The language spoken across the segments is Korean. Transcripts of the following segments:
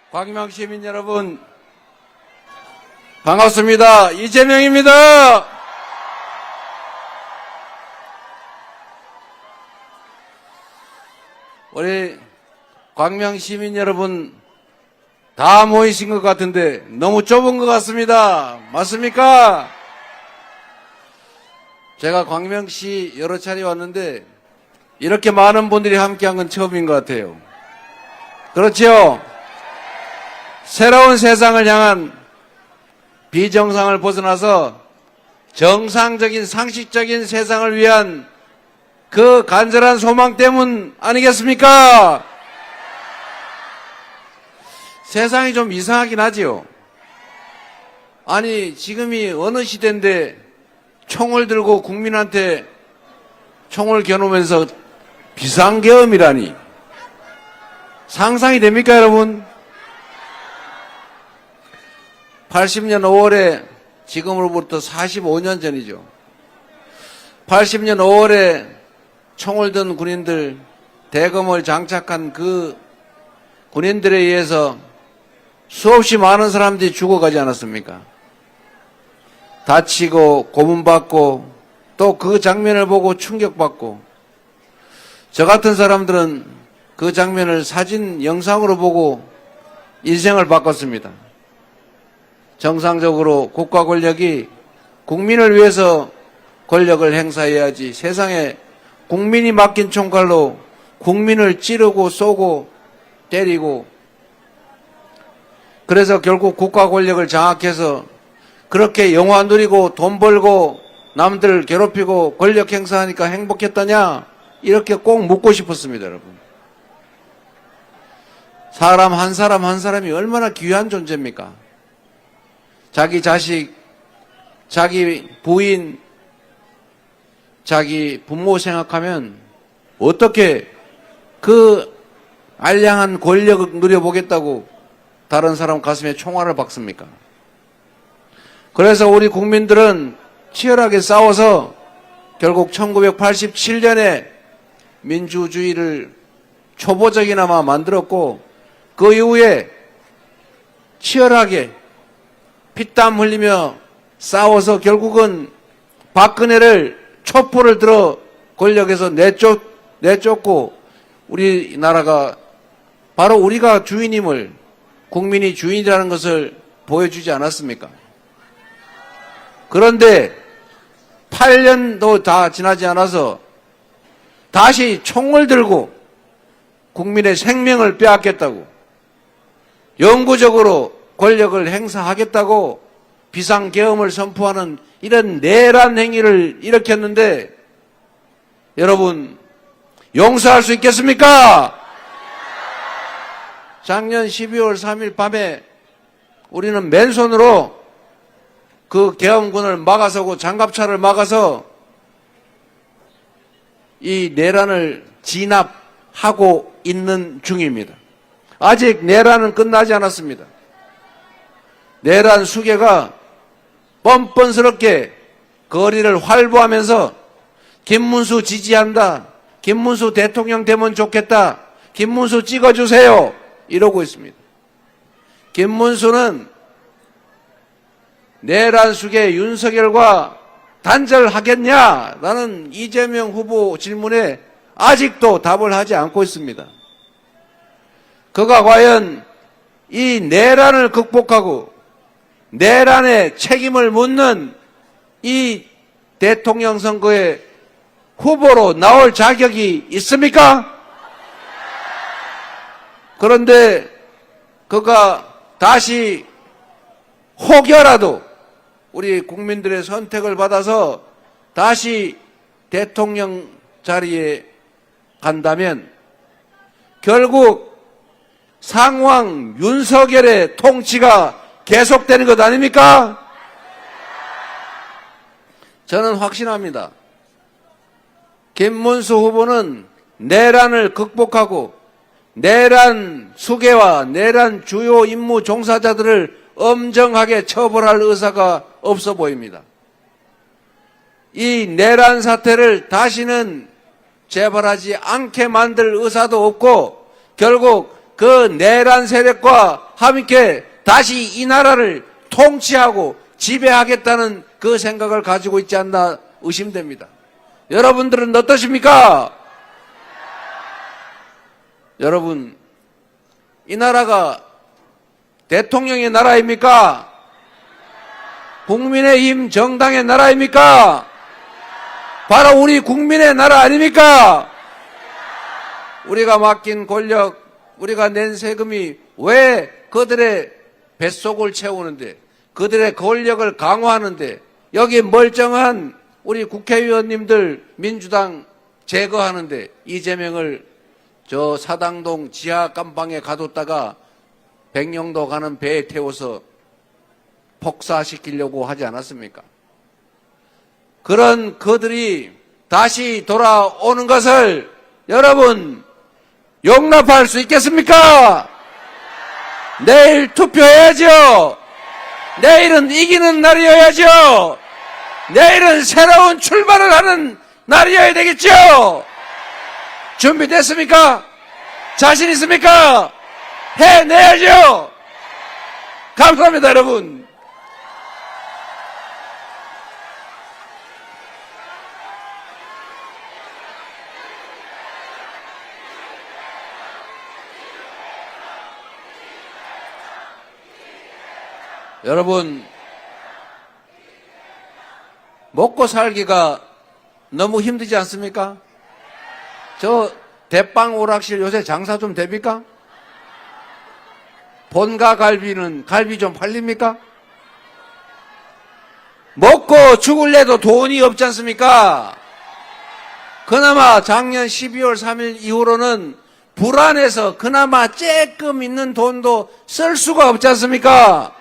광명 시민 여러분, 반갑습니다. 이재명입니다. 우리 광명 시민 여러분 다 모이신 것 같은데 너무 좁은 것 같습니다. 맞습니까? 제가 광명시 여러 차례 왔는데 이렇게 많은 분들이 함께한 건 처음인 것 같아요. 그렇죠? 새로운 세상을 향한 비정상을 벗어나서 정상적인 상식적인 세상을 위한 그 간절한 소망 때문 아니겠습니까? 세상이 좀 이상하긴 하지요. 아니 지금이 어느 시대인데 총을 들고 국민한테 총을 겨누면서 비상계엄이라니 상상이 됩니까 여러분? 80년 5월에 지금으로부터 45년 전이죠. 80년 5월에 총을 든 군인들, 대검을 장착한 그 군인들에 의해서 수없이 많은 사람들이 죽어가지 않았습니까? 다치고 고문받고 또 그 장면을 보고 충격받고, 저 같은 사람들은 그 장면을 사진 영상으로 보고 인생을 바꿨습니다. 정상적으로 국가 권력이 국민을 위해서 권력을 행사해야지 세상에 국민이 맡긴 총칼로 국민을 찌르고 쏘고 때리고, 그래서 결국 국가 권력을 장악해서 그렇게 영화 누리고 돈 벌고 남들 괴롭히고 권력 행사하니까 행복했더냐, 이렇게 꼭 묻고 싶었습니다. 여러분, 사람 한 사람이 얼마나 귀한 존재입니까? 자기 자식, 자기 부인, 자기 부모 생각하면 어떻게 그 알량한 권력을 누려보겠다고 다른 사람 가슴에 총알을 박습니까? 그래서 우리 국민들은 치열하게 싸워서 결국 1987년에 민주주의를 초보적이나마 만들었고, 그 이후에 치열하게 피땀 흘리며 싸워서 결국은 박근혜를 촛불을 들어 권력에서 내쫓고 우리나라가 바로 우리가 주인임을, 국민이 주인이라는 것을 보여주지 않았습니까? 그런데 8년도 다 지나지 않아서 다시 총을 들고 국민의 생명을 빼앗겠다고, 영구적으로 권력을 행사하겠다고 비상계엄을 선포하는 이런 내란 행위를 일으켰는데, 여러분 용서할 수 있겠습니까? 작년 12월 3일 밤에 우리는 맨손으로 그 계엄군을 막아서고 장갑차를 막아서 이 내란을 진압하고 있는 중입니다. 아직 내란은 끝나지 않았습니다. 내란 수괴가 뻔뻔스럽게 거리를 활보하면서 김문수 지지한다, 김문수 대통령 되면 좋겠다, 김문수 찍어주세요 이러고 있습니다. 김문수는 내란 수괴 윤석열과 단절하겠냐? 라는 이재명 후보 질문에 아직도 답을 하지 않고 있습니다. 그가 과연 이 내란을 극복하고 내란의 책임을 묻는 이 대통령 선거에 후보로 나올 자격이 있습니까? 그런데 그가 다시 혹여라도 우리 국민들의 선택을 받아서 다시 대통령 자리에 간다면 결국 상황 윤석열의 통치가 계속되는 것 아닙니까? 저는 확신합니다. 김문수 후보는 내란을 극복하고 내란 수괴와 내란 주요 임무 종사자들을 엄정하게 처벌할 의사가 없어 보입니다. 이 내란 사태를 다시는 재발하지 않게 만들 의사도 없고 결국 그 내란 세력과 함께 다시 이 나라를 통치하고 지배하겠다는 그 생각을 가지고 있지 않나 의심됩니다. 여러분들은 어떠십니까? 여러분, 이 나라가 대통령의 나라입니까? 국민의힘 정당의 나라입니까? 바로 우리 국민의 나라 아닙니까? 우리가 맡긴 권력, 우리가 낸 세금이 왜 그들의 뱃속을 채우는데, 그들의 권력을 강화하는데, 여기 멀쩡한 우리 국회의원님들 민주당 제거하는데 이재명을 저 사당동 지하 깜방에 가뒀다가 백령도 가는 배에 태워서 폭사시키려고 하지 않았습니까? 그런 그들이 다시 돌아오는 것을 여러분 용납할 수 있겠습니까? 내일 투표해야죠. 내일은 이기는 날이어야죠. 내일은 새로운 출발을 하는 날이어야 되겠죠. 준비됐습니까? 자신 있습니까? 해내야죠. 감사합니다, 여러분. 여러분, 먹고 살기가 너무 힘들지 않습니까? 저 대빵 오락실 요새 장사 좀 됩니까? 본가 갈비는 갈비 좀 팔립니까? 먹고 죽을래도 돈이 없지 않습니까? 그나마 작년 12월 3일 이후로는 불안해서 그나마 쬐끔 있는 돈도 쓸 수가 없지 않습니까?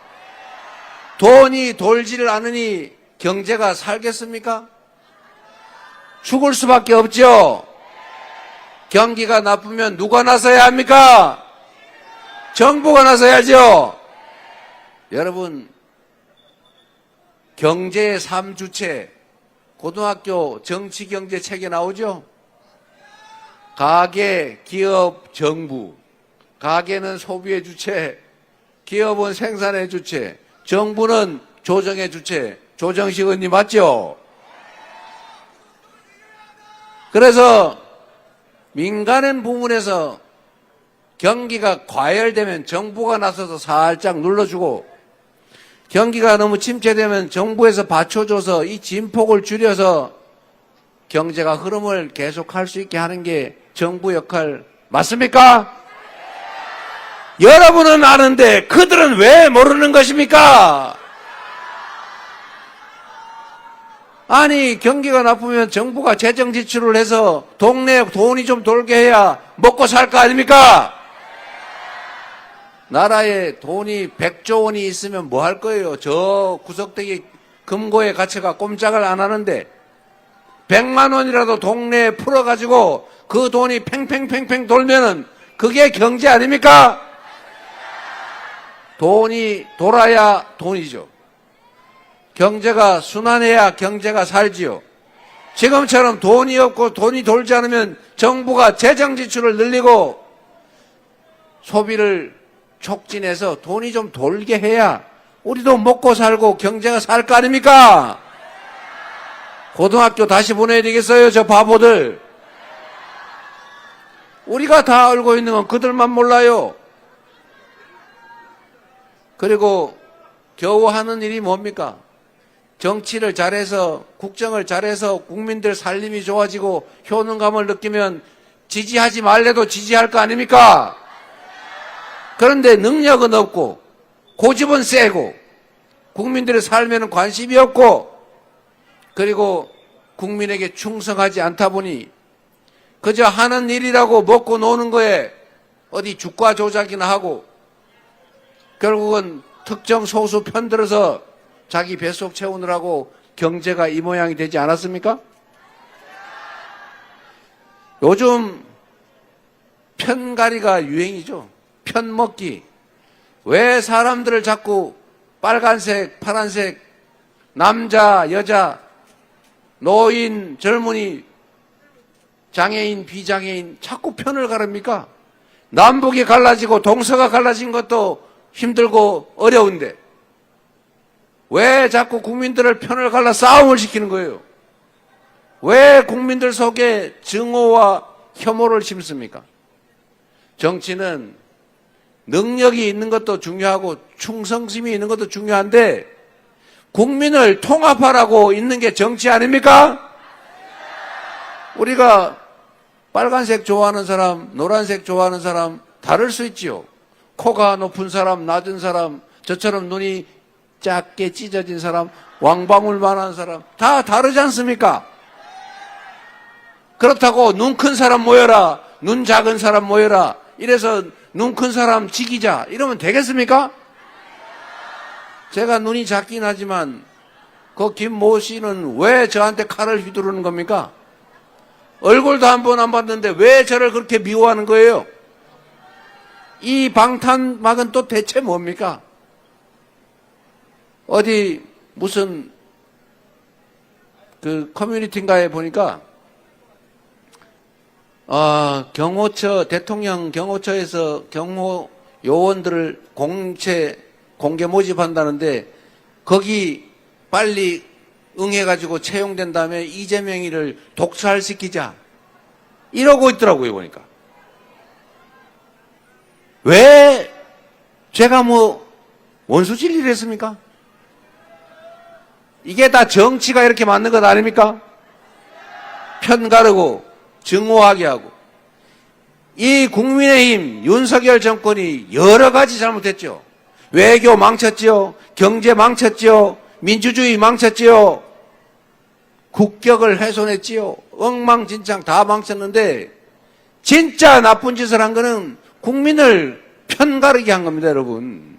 돈이 돌지를 않으니 경제가 살겠습니까? 죽을 수밖에 없죠. 경기가 나쁘면 누가 나서야 합니까? 정부가 나서야죠. 여러분, 경제의 3주체, 고등학교 정치경제 책에 나오죠? 가계, 기업, 정부. 가계는 소비의 주체, 기업은 생산의 주체, 정부는 조정의 주체. 조정식 의원님 맞죠? 그래서 민간인 부문에서 경기가 과열되면 정부가 나서서 살짝 눌러주고, 경기가 너무 침체되면 정부에서 받쳐줘서 이 진폭을 줄여서 경제가 흐름을 계속할 수 있게 하는 게 정부 역할 맞습니까? 여러분은 아는데 그들은 왜 모르는 것입니까? 아니, 경기가 나쁘면 정부가 재정 지출을 해서 동네에 돈이 좀 돌게 해야 먹고 살 거 아닙니까? 나라에 돈이 100조 원이 있으면 뭐 할 거예요? 저 구석대기 금고에 갇혀가 꼼짝을 안 하는데 100만 원이라도 동네에 풀어가지고 그 돈이 팽팽팽팽 돌면은 그게 경제 아닙니까? 돈이 돌아야 돈이죠. 경제가 순환해야 경제가 살지요. 지금처럼 돈이 없고 돈이 돌지 않으면 정부가 재정 지출을 늘리고 소비를 촉진해서 돈이 좀 돌게 해야 우리도 먹고 살고 경제가 살 거 아닙니까? 고등학교 다시 보내야 되겠어요, 저 바보들. 우리가 다 알고 있는 건 그들만 몰라요. 그리고 겨우 하는 일이 뭡니까? 정치를 잘해서, 국정을 잘해서 국민들 살림이 좋아지고 효능감을 느끼면 지지하지 말래도 지지할 거 아닙니까? 그런데 능력은 없고 고집은 세고 국민들의 삶에는 관심이 없고 그리고 국민에게 충성하지 않다 보니 그저 하는 일이라고 먹고 노는 거에 어디 주가 조작이나 하고 결국은 특정 소수 편들어서 자기 뱃속 채우느라고 경제가 이 모양이 되지 않았습니까? 요즘 편가리가 유행이죠. 편먹기. 왜 사람들을 자꾸 빨간색, 파란색, 남자, 여자, 노인, 젊은이, 장애인, 비장애인 자꾸 편을 가릅니까? 남북이 갈라지고 동서가 갈라진 것도 힘들고 어려운데 왜 자꾸 국민들을 편을 갈라 싸움을 시키는 거예요? 왜 국민들 속에 증오와 혐오를 심습니까? 정치는 능력이 있는 것도 중요하고 충성심이 있는 것도 중요한데 국민을 통합하라고 있는 게 정치 아닙니까? 우리가 빨간색 좋아하는 사람, 노란색 좋아하는 사람 다를 수 있지요. 코가 높은 사람, 낮은 사람, 저처럼 눈이 작게 찢어진 사람, 왕방울만한 사람 다 다르지 않습니까? 그렇다고 눈 큰 사람 모여라, 눈 작은 사람 모여라 이래서 눈 큰 사람 지키자 이러면 되겠습니까? 제가 눈이 작긴 하지만 그 김모 씨는 왜 저한테 칼을 휘두르는 겁니까? 얼굴도 한 번 안 봤는데 왜 저를 그렇게 미워하는 거예요? 이 방탄막은 또 대체 뭡니까? 어디 무슨 그 커뮤니티인가에 보니까 경호처, 대통령 경호처에서 경호 요원들을 공개 모집한다는데 거기 빨리 응해가지고 채용된 다음에 이재명이를 독살시키자 이러고 있더라고요. 보니까 왜 제가 뭐 원수질리를 했습니까? 이게 다 정치가 이렇게 맞는 것 아닙니까? 편 가르고 증오하게 하고 이 국민의힘 윤석열 정권이 여러 가지 잘못했죠. 외교 망쳤죠. 경제 망쳤죠. 민주주의 망쳤지요. 국격을 훼손했지요. 엉망진창 다 망쳤는데 진짜 나쁜 짓을 한 거는 국민을 편가르게 한 겁니다. 여러분.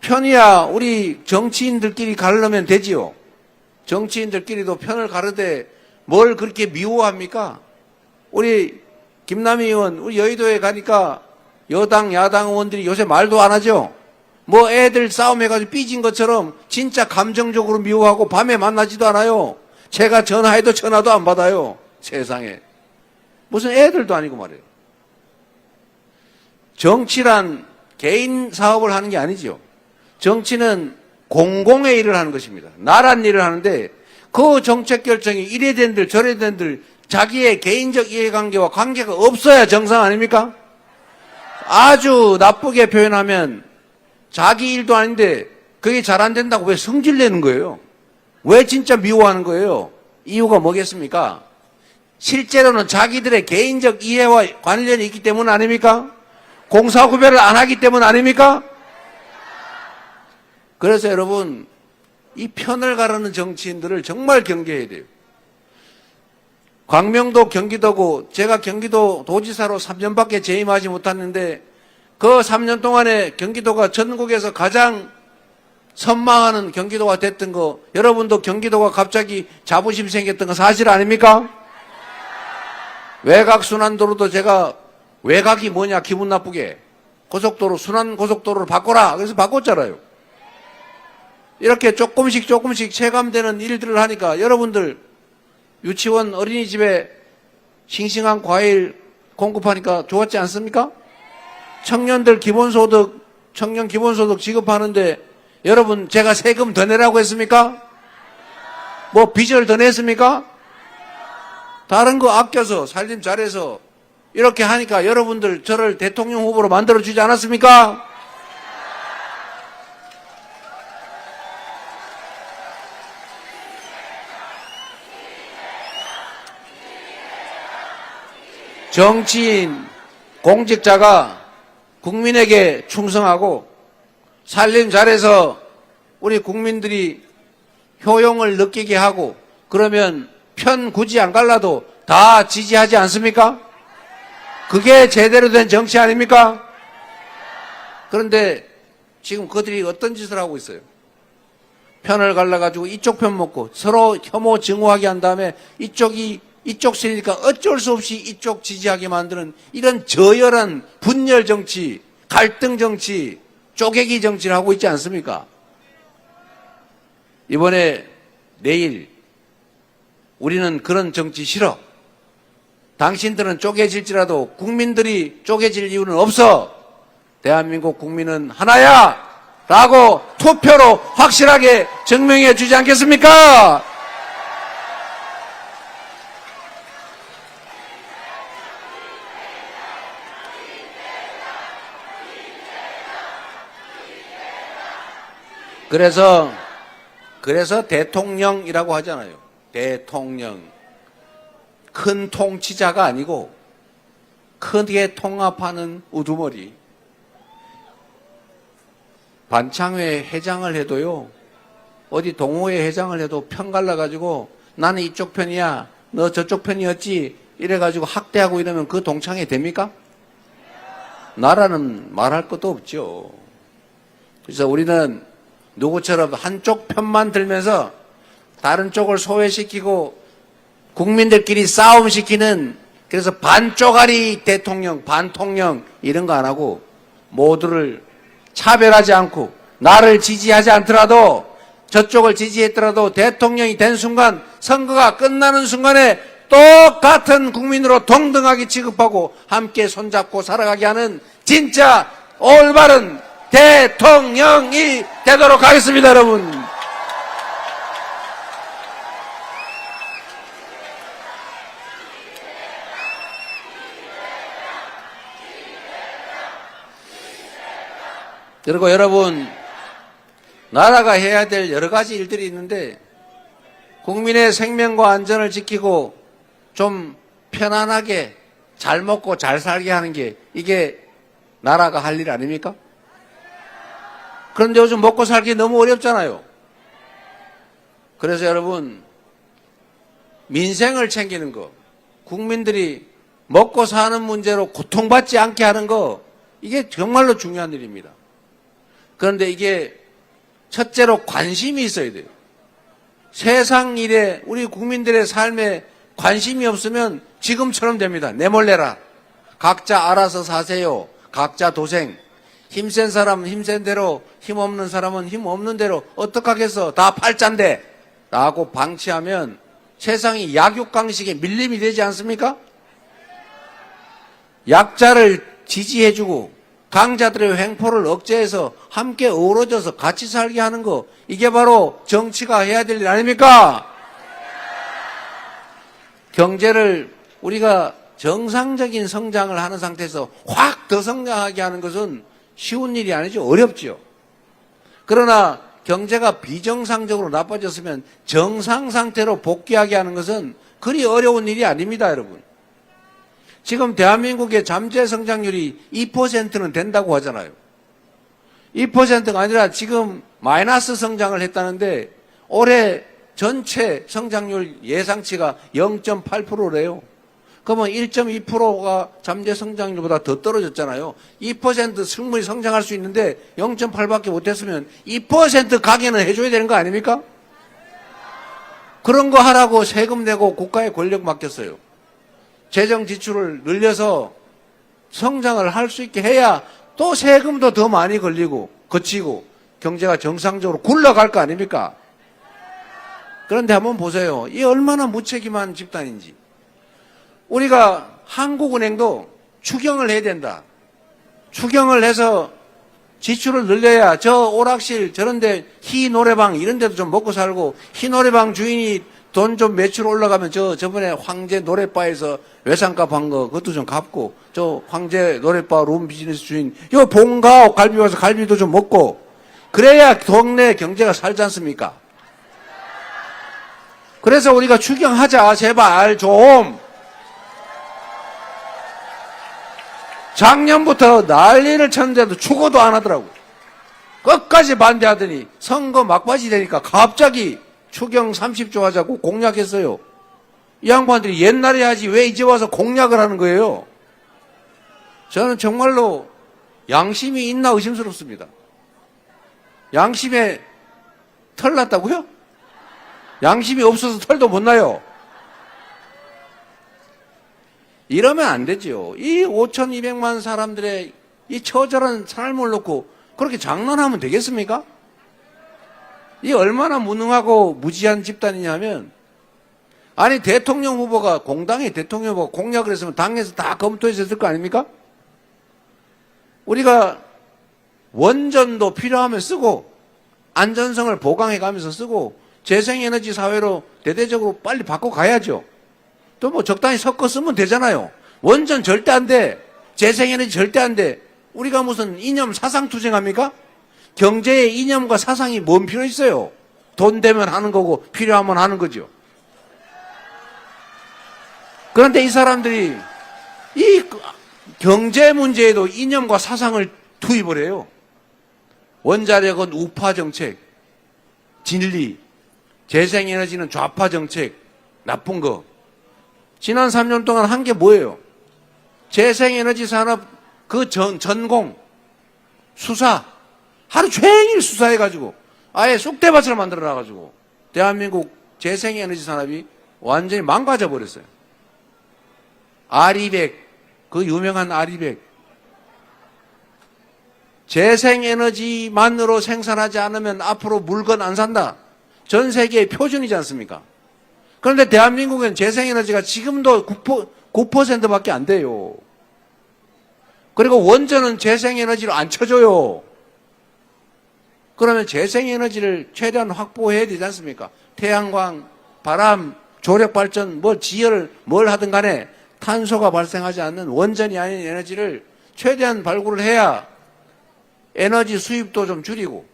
편이야 우리 정치인들끼리 가르면 되지요. 정치인들끼리도 편을 가르되 뭘 그렇게 미워합니까? 우리 김남희 의원 우리 여의도에 가니까 여당 야당 의원들이 요새 말도 안 하죠. 뭐 애들 싸움해가지고 삐진 것처럼 진짜 감정적으로 미워하고 밤에 만나지도 않아요. 제가 전화해도 전화도 안 받아요. 세상에. 무슨 애들도 아니고 말이에요. 정치란 개인 사업을 하는 게 아니죠. 정치는 공공의 일을 하는 것입니다. 나란 일을 하는데 그 정책 결정이 이래 된들 저래 된들 자기의 개인적 이해관계와 관계가 없어야 정상 아닙니까? 아주 나쁘게 표현하면 자기 일도 아닌데 그게 잘 안 된다고 왜 성질 내는 거예요? 왜 진짜 미워하는 거예요? 이유가 뭐겠습니까? 실제로는 자기들의 개인적 이해와 관련이 있기 때문 아닙니까? 공사구별을 안 하기 때문 아닙니까? 그래서 여러분 이 편을 가르는 정치인들을 정말 경계해야 돼요. 광명도 경기도고 제가 경기도 도지사로 3년밖에 재임하지 못했는데 그 3년 동안에 경기도가 전국에서 가장 선망하는 경기도가 됐던 거 여러분도 경기도가 갑자기 자부심 생겼던 거 사실 아닙니까? 외곽순환도로도 제가 외곽이 뭐냐 기분 나쁘게 고속도로 순환고속도로를 바꿔라 그래서 바꿨잖아요. 이렇게 조금씩 체감되는 일들을 하니까 여러분들 유치원 어린이집에 싱싱한 과일 공급하니까 좋았지 않습니까? 청년 기본소득 지급하는데 여러분 제가 세금 더 내라고 했습니까? 뭐 빚을 더 냈습니까? 다른 거 아껴서 살림 잘해서 이렇게 하니까 여러분들 저를 대통령 후보로 만들어주지 않았습니까? 정치인, 공직자가 국민에게 충성하고 살림 잘해서 우리 국민들이 효용을 느끼게 하고 그러면 편 굳이 안 갈라도 다 지지하지 않습니까? 그게 제대로 된 정치 아닙니까? 그런데 지금 그들이 어떤 짓을 하고 있어요? 편을 갈라가지고 이쪽 편 먹고 서로 혐오 증오하게 한 다음에 이쪽 세니까 어쩔 수 없이 이쪽 지지하게 만드는 이런 저열한 분열 정치, 갈등 정치, 쪼개기 정치를 하고 있지 않습니까? 이번에 내일 우리는 그런 정치 싫어. 당신들은 쪼개질지라도 국민들이 쪼개질 이유는 없어. 대한민국 국민은 하나야! 라고 투표로 확실하게 증명해 주지 않겠습니까? 그래서 대통령이라고 하잖아요. 대통령. 큰 통치자가 아니고 크게 통합하는 우두머리. 반창회 회장을 해도요, 어디 동호회 회장을 해도 편 갈라가지고 나는 이쪽 편이야, 너 저쪽 편이었지, 이래가지고 학대하고 이러면 그 동창회 됩니까? 나라는 말할 것도 없죠. 그래서 우리는 누구처럼 한쪽 편만 들면서 다른 쪽을 소외시키고 국민들끼리 싸움시키는, 그래서 반쪼가리 대통령, 반통령 이런 거 안 하고 모두를 차별하지 않고 나를 지지하지 않더라도 저쪽을 지지했더라도 대통령이 된 순간, 선거가 끝나는 순간에 똑같은 국민으로 동등하게 취급하고 함께 손잡고 살아가게 하는 진짜 올바른 대통령이 되도록 하겠습니다, 여러분. 그리고 여러분, 나라가 해야 될 여러 가지 일들이 있는데 국민의 생명과 안전을 지키고 좀 편안하게 잘 먹고 잘 살게 하는 게 이게 나라가 할 일 아닙니까? 그런데 요즘 먹고 살기 너무 어렵잖아요. 그래서 여러분, 민생을 챙기는 거, 국민들이 먹고 사는 문제로 고통받지 않게 하는 거, 이게 정말로 중요한 일입니다. 그런데 이게 첫째로 관심이 있어야 돼요. 세상 일에 우리 국민들의 삶에 관심이 없으면 지금처럼 됩니다. 내몰래라. 각자 알아서 사세요. 각자 도생. 힘센 사람은 힘센 대로, 힘없는 사람은 힘없는 대로 어떡 하겠어. 다 팔자인데. 라고 방치하면 세상이 약육강식에 밀림이 되지 않습니까? 약자를 지지해주고 강자들의 횡포를 억제해서 함께 어우러져서 같이 살게 하는 거, 이게 바로 정치가 해야 될 일 아닙니까? 경제를 우리가 정상적인 성장을 하는 상태에서 확 더 성장하게 하는 것은 쉬운 일이 아니죠. 어렵죠. 그러나 경제가 비정상적으로 나빠졌으면 정상 상태로 복귀하게 하는 것은 그리 어려운 일이 아닙니다, 여러분. 지금 대한민국의 잠재 성장률이 2%는 된다고 하잖아요. 2%가 아니라 지금 마이너스 성장을 했다는데 올해 전체 성장률 예상치가 0.8%래요. 그러면 1.2%가 잠재 성장률보다 더 떨어졌잖아요. 2% 충분히 성장할 수 있는데 0.8밖에 못했으면 2% 가게는 해줘야 되는 거 아닙니까? 그런 거 하라고 세금 내고 국가에 권력 맡겼어요. 재정 지출을 늘려서 성장을 할 수 있게 해야 또 세금도 더 많이 걸리고 거치고 경제가 정상적으로 굴러갈 거 아닙니까? 그런데 한번 보세요. 이 얼마나 무책임한 집단인지. 우리가 한국은행도 추경을 해야 된다. 추경을 해서 지출을 늘려야 저 오락실 저런데 희노래방 이런 데도 좀 먹고 살고, 희노래방 주인이 돈 좀 매출 올라가면 저번에 황제 노래바에서 외상값 한 거 그것도 좀 갚고, 저 황제 노래바 룸 비즈니스 주인 요 본가 갈비 와서 갈비도 좀 먹고, 그래야 동네 경제가 살지 않습니까? 그래서 우리가 추경하자, 제발 좀. 작년부터 난리를 쳤는데도 추고도 안 하더라고. 끝까지 반대하더니 선거 막바지 되니까 갑자기 추경 30조 하자고 공약했어요. 이 양반들이 옛날에 하지 왜 이제 와서 공약을 하는 거예요? 저는 정말로 양심이 있나 의심스럽습니다. 양심에 털 났다고요? 양심이 없어서 털도 못 나요. 이러면 안 되죠. 이 5,200만 사람들의 이 처절한 삶을 놓고 그렇게 장난하면 되겠습니까? 이 얼마나 무능하고 무지한 집단이냐면 아니 대통령 후보가 공당의 대통령 후보가 공약을 했으면 당에서 다 검토해서 했을 거 아닙니까? 우리가 원전도 필요하면 쓰고 안전성을 보강해가면서 쓰고 재생에너지 사회로 대대적으로 빨리 바꿔가야죠. 또 뭐 적당히 섞어 쓰면 되잖아요. 원전 절대 안 돼. 재생에너지 절대 안 돼. 우리가 무슨 이념 사상 투쟁합니까? 경제의 이념과 사상이 뭔 필요 있어요? 돈 되면 하는 거고 필요하면 하는 거죠. 그런데 이 사람들이 이 경제 문제에도 이념과 사상을 투입을 해요. 원자력은 우파 정책, 진리, 재생에너지는 좌파 정책, 나쁜 거. 지난 3년 동안 한 게 뭐예요? 재생에너지 산업 그 전공, 수사, 하루 종일 수사해가지고 아예 쑥대밭을 만들어놔가지고 대한민국 재생에너지 산업이 완전히 망가져 버렸어요. R200, 그 유명한 R200. 재생에너지만으로 생산하지 않으면 앞으로 물건 안 산다. 전 세계의 표준이지 않습니까? 그런데 대한민국은 재생에너지가 지금도 9%밖에 안 돼요. 그리고 원전은 재생에너지로 안 쳐줘요. 그러면 재생에너지를 최대한 확보해야 되지 않습니까? 태양광, 바람, 조력발전, 지열, 뭘 하든 간에 탄소가 발생하지 않는 원전이 아닌 에너지를 최대한 발굴을 해야 에너지 수입도 좀 줄이고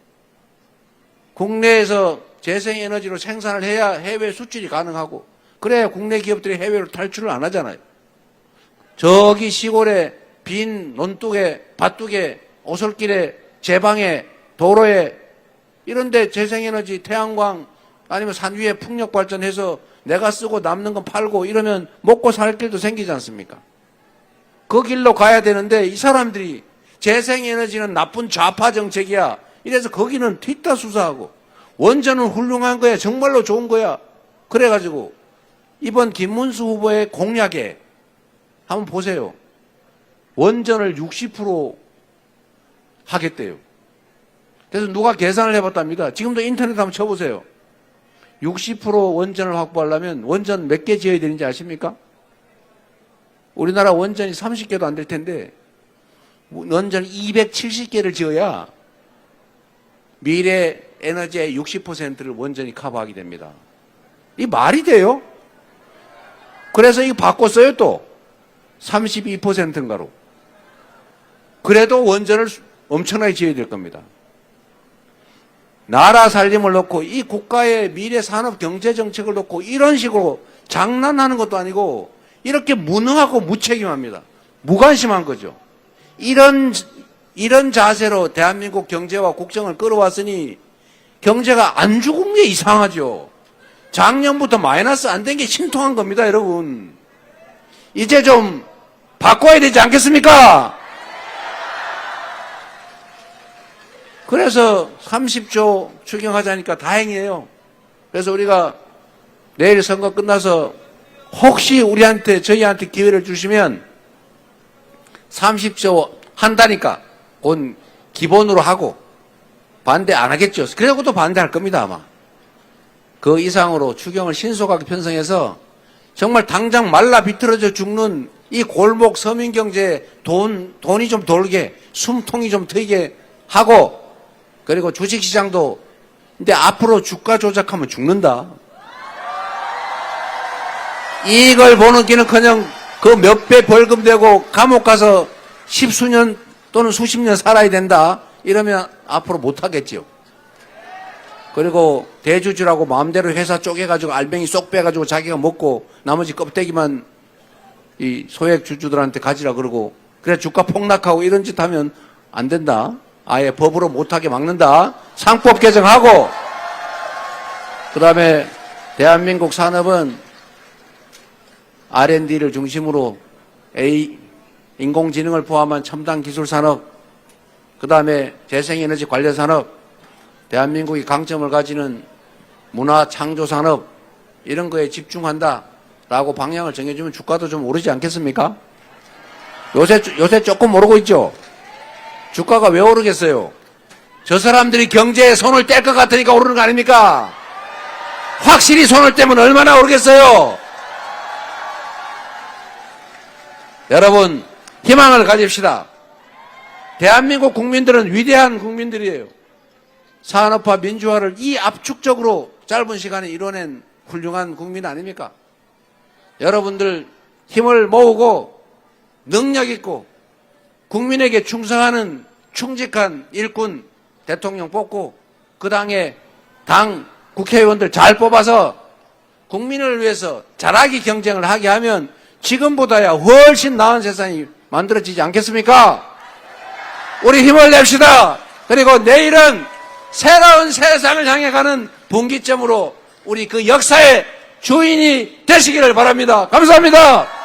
국내에서 재생에너지로 생산을 해야 해외 수출이 가능하고 그래야 국내 기업들이 해외로 탈출을 안 하잖아요. 저기 시골에 빈 논둑에 밭둑에 오솔길에 제방에 도로에 이런데 재생에너지 태양광 아니면 산 위에 풍력 발전해서 내가 쓰고 남는 건 팔고 이러면 먹고 살 길도 생기지 않습니까? 그 길로 가야 되는데 이 사람들이 재생에너지는 나쁜 좌파 정책이야. 이래서 거기는 튀다 수사하고 원전은 훌륭한 거야. 정말로 좋은 거야. 그래가지고 이번 김문수 후보의 공약에 한번 보세요. 원전을 60% 하겠대요. 그래서 누가 계산을 해봤답니다. 지금도 인터넷 한번 쳐보세요. 60% 원전을 확보하려면 원전 몇 개 지어야 되는지 아십니까? 우리나라 원전이 30개도 안 될 텐데 원전 270개를 지어야 미래 에너지의 60%를 원전이 커버하게 됩니다. 이 말이 돼요? 그래서 이거 바꿨어요 또. 32%인가로. 그래도 원전을 엄청나게 지어야 될 겁니다. 나라 살림을 놓고 이 국가의 미래 산업 경제 정책을 놓고 이런 식으로 장난하는 것도 아니고 이렇게 무능하고 무책임합니다. 무관심한 거죠. 이런 자세로 대한민국 경제와 국정을 끌어왔으니 경제가 안 죽은 게 이상하죠. 작년부터 마이너스 안 된 게 신통한 겁니다, 여러분. 이제 좀 바꿔야 되지 않겠습니까? 그래서 30조 추경하자니까 다행이에요. 그래서 우리가 내일 선거 끝나서 혹시 저희한테 기회를 주시면 30조 한다니까 곧 기본으로 하고 반대 안 하겠죠. 그래고 또 반대할 겁니다, 아마. 그 이상으로 추경을 신속하게 편성해서 정말 당장 말라 비틀어져 죽는 이 골목 서민 경제에 돈이 좀 돌게, 숨통이 좀 트이게 하고, 그리고 주식시장도, 근데 앞으로 주가 조작하면 죽는다. 이걸 보는 기는커녕 그 몇 배 벌금 내고 감옥 가서 십수년 또는 수십 년 살아야 된다. 이러면 앞으로 못 하겠지요. 그리고 대주주라고 마음대로 회사 쪼개가지고 알맹이 쏙 빼가지고 자기가 먹고 나머지 껍데기만 이 소액 주주들한테 가지라 그러고 그래 주가 폭락하고 이런 짓 하면 안 된다. 아예 법으로 못하게 막는다. 상법 개정하고 그 다음에 대한민국 산업은 R&D를 중심으로 인공지능을 포함한 첨단 기술 산업, 그 다음에 재생에너지 관련 산업, 대한민국이 강점을 가지는 문화 창조 산업 이런 거에 집중한다라고 방향을 정해주면 주가도 좀 오르지 않겠습니까? 요새 조금 오르고 있죠. 주가가 왜 오르겠어요? 저 사람들이 경제에 손을 뗄 것 같으니까 오르는 거 아닙니까? 확실히 손을 떼면 얼마나 오르겠어요? 여러분, 희망을 가집시다. 대한민국 국민들은 위대한 국민들이에요. 산업화, 민주화를 이 압축적으로 짧은 시간에 이뤄낸 훌륭한 국민 아닙니까? 여러분들 힘을 모으고 능력 있고 국민에게 충성하는 충직한 일꾼 대통령 뽑고 그 당에 당 국회의원들 잘 뽑아서 국민을 위해서 잘하기 경쟁을 하게 하면 지금보다야 훨씬 나은 세상이 만들어지지 않겠습니까? 우리 힘을 냅시다. 그리고 내일은 새로운 세상을 향해 가는 분기점으로 우리 그 역사의 주인이 되시기를 바랍니다. 감사합니다.